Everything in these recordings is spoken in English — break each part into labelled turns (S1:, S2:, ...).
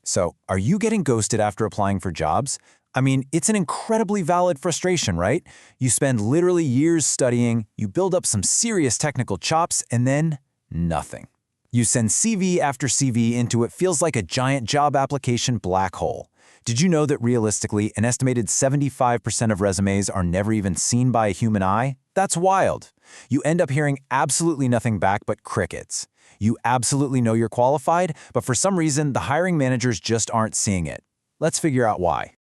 S1: So, are you getting ghosted after applying for jobs? I mean, it's an incredibly valid frustration, right? You spend literally years studying, you build up some serious technical chops, and then nothing. You send CV after CV into what feels like a giant job application black hole. Did you know that realistically, an estimated 75% of resumes are never even seen by a human eye? That's wild. You end up hearing absolutely nothing back but crickets. You absolutely know you're qualified, but for some reason, the hiring managers just aren't seeing it. Let's figure out why.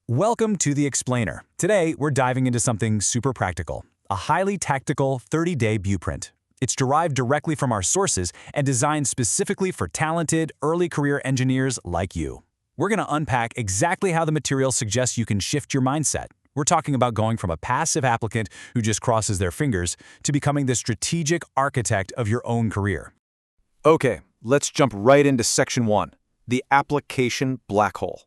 S2: Welcome to The Explainer. Today, we're diving into something super practical, a highly tactical 30-day blueprint. It's derived directly from our sources and designed specifically for talented, early career engineers like you. We're going to unpack exactly how the material suggests you can shift your mindset. We're talking about going from a passive applicant who just crosses their fingers to becoming the strategic architect of your own career.
S3: Okay, let's jump right into Section 1, the application black hole.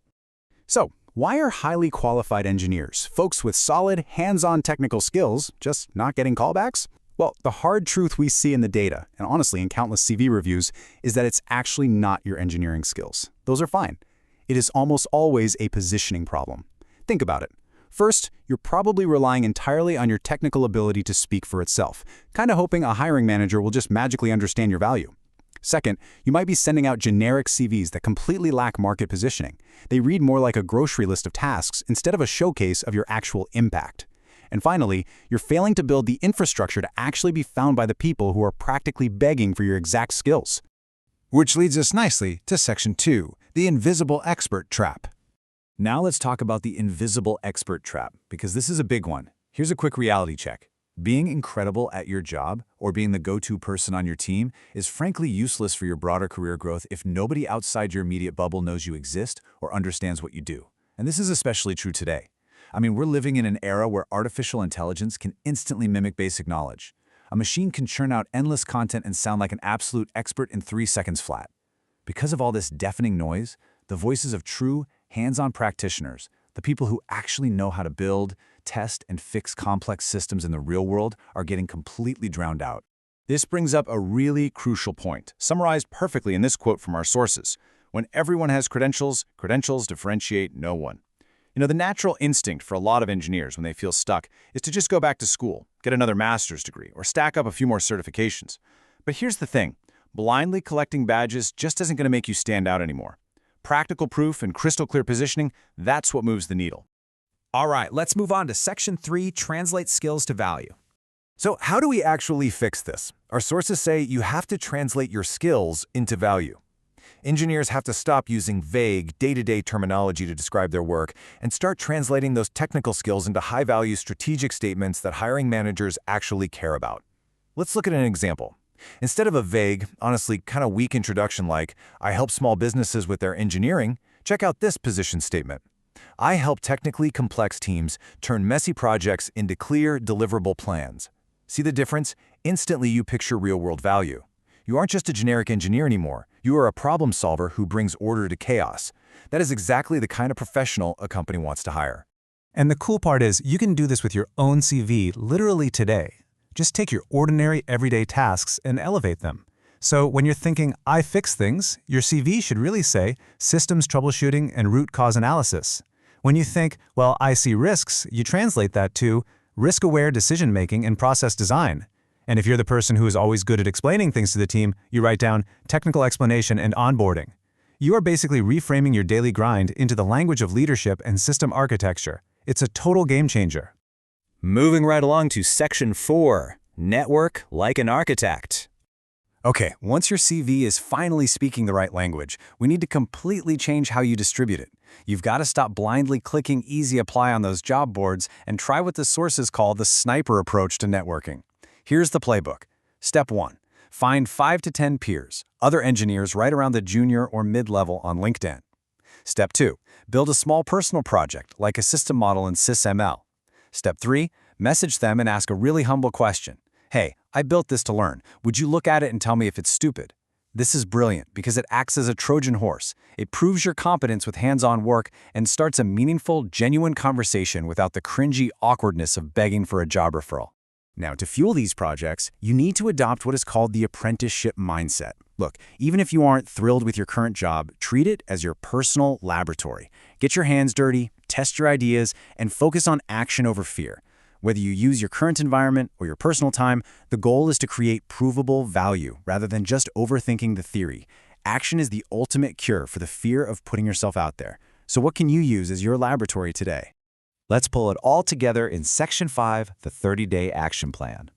S2: So, why are highly qualified engineers, folks with solid, hands-on technical skills, just not getting callbacks? Well, the hard truth we see in the data, and honestly in countless CV reviews, is that it's actually not your engineering skills. Those are fine. It is almost always a positioning problem. Think about it. First, you're probably relying entirely on your technical ability to speak for itself, kind of hoping a hiring manager will just magically understand your value. Second, you might be sending out generic CVs that completely lack market positioning. They read more like a grocery list of tasks instead of a showcase of your actual impact. And finally, you're failing to build the infrastructure to actually be found by the people who are practically begging for your exact skills.
S4: Which leads us nicely to Section 2, the invisible expert trap.
S2: Now let's talk about the invisible expert trap, because this is a big one. Here's a quick reality check. Being incredible at your job or being the go-to person on your team is frankly useless for your broader career growth if nobody outside your immediate bubble knows you exist or understands what you do. And this is especially true today. I mean, we're living in an era where artificial intelligence can instantly mimic basic knowledge. A machine can churn out endless content and sound like an absolute expert in 3 seconds flat. Because of all this deafening noise, the voices of true, hands-on practitioners, the people who actually know how to build, test, and fix complex systems in the real world are getting completely drowned out.
S3: This brings up a really crucial point, summarized perfectly in this quote from our sources. When everyone has credentials, credentials differentiate no one. You know, the natural instinct for a lot of engineers when they feel stuck is to just go back to school, get another master's degree, or stack up a few more certifications. But here's the thing, blindly collecting badges just isn't going to make you stand out anymore. Practical proof and crystal clear positioning, that's what moves the needle.
S4: All right, let's move on to Section 3, translate skills to value. So how do we actually fix this? Our sources say you have to translate your skills into value. Engineers have to stop using vague, day-to-day terminology to describe their work and start translating those technical skills into high-value strategic statements that hiring managers actually care about. Let's look at an example. Instead of a vague, honestly kind of weak introduction like, I help small businesses with their engineering, check out this position statement. I help technically complex teams turn messy projects into clear, deliverable plans. See the difference? Instantly you picture real-world value. You aren't just a generic engineer anymore. You are a problem solver who brings order to chaos. That is exactly the kind of professional a company wants to hire.
S2: And the cool part is you can do this with your own CV literally today. Just take your ordinary, everyday tasks and elevate them. So when you're thinking, I fix things, your CV should really say systems troubleshooting and root cause analysis. When you think, well, I see risks, you translate that to risk-aware decision-making and process design. And if you're the person who is always good at explaining things to the team, you write down technical explanation and onboarding. You are basically reframing your daily grind into the language of leadership and system architecture. It's a total game changer.
S1: Moving right along to Section 4, network like an architect.
S4: Okay, once your CV is finally speaking the right language, we need to completely change how you distribute it. You've got to stop blindly clicking easy apply on those job boards and try what the sources call the sniper approach to networking. Here's the playbook. Step 1. Find 5 to 10 peers, other engineers right around the junior or mid-level on LinkedIn. Step 2. Build a small personal project like a system model in SysML. Step 3. Message them and ask a really humble question. Hey, I built this to learn. Would you look at it and tell me if it's stupid? This is brilliant because it acts as a Trojan horse. It proves your competence with hands-on work and starts a meaningful, genuine conversation without the cringy awkwardness of begging for a job referral. Now, to fuel these projects, you need to adopt what is called the apprenticeship mindset.
S2: Look, even if you aren't thrilled with your current job, treat it as your personal laboratory. Get your hands dirty, test your ideas, and focus on action over fear. Whether you use your current environment or your personal time, the goal is to create provable value rather than just overthinking the theory. Action is the ultimate cure for the fear of putting yourself out there. So what can you use as your laboratory today?
S1: Let's pull it all together in Section 5, the 30-day action plan.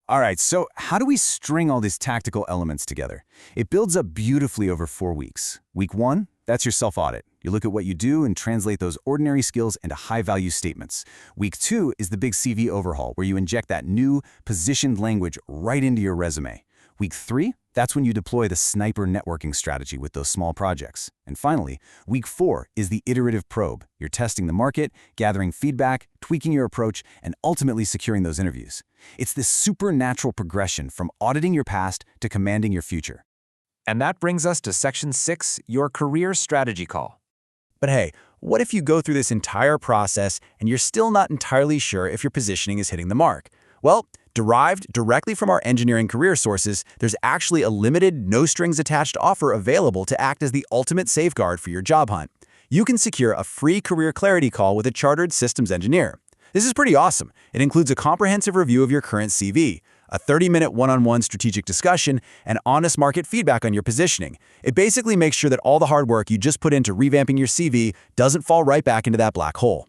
S2: All right, so how do we string all these tactical elements together? It builds up beautifully over 4 weeks. Week 1, that's your self-audit. You look at what you do and translate those ordinary skills into high-value statements. Week 2 is the big CV overhaul, where you inject that new, positioned language right into your resume. Week 3, that's when you deploy the sniper networking strategy with those small projects. And finally, week 4 is the iterative probe. You're testing the market, gathering feedback, tweaking your approach, and ultimately securing those interviews. It's this supernatural progression from auditing your past to commanding your future.
S1: And that brings us to Section 6, your career strategy call.
S2: But hey, what if you go through this entire process and you're still not entirely sure if your positioning is hitting the mark? Well, derived directly from our engineering career sources, there's actually a limited, no-strings-attached offer available to act as the ultimate safeguard for your job hunt. You can secure a free career clarity call with a chartered systems engineer. This is pretty awesome. It includes a comprehensive review of your current CV, a 30-minute one-on-one strategic discussion, and honest market feedback on your positioning. It basically makes sure that all the hard work you just put into revamping your CV doesn't fall right back into that black hole.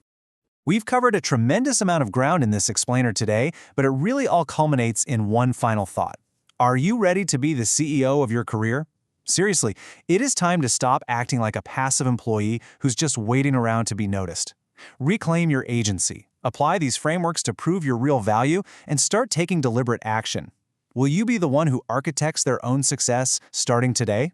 S4: We've covered a tremendous amount of ground in this explainer today, but it really all culminates in one final thought. Are you ready to be the CEO of your career? Seriously, it is time to stop acting like a passive employee who's just waiting around to be noticed. Reclaim your agency, apply these frameworks to prove your real value, and start taking deliberate action. Will you be the one who architects their own success starting today?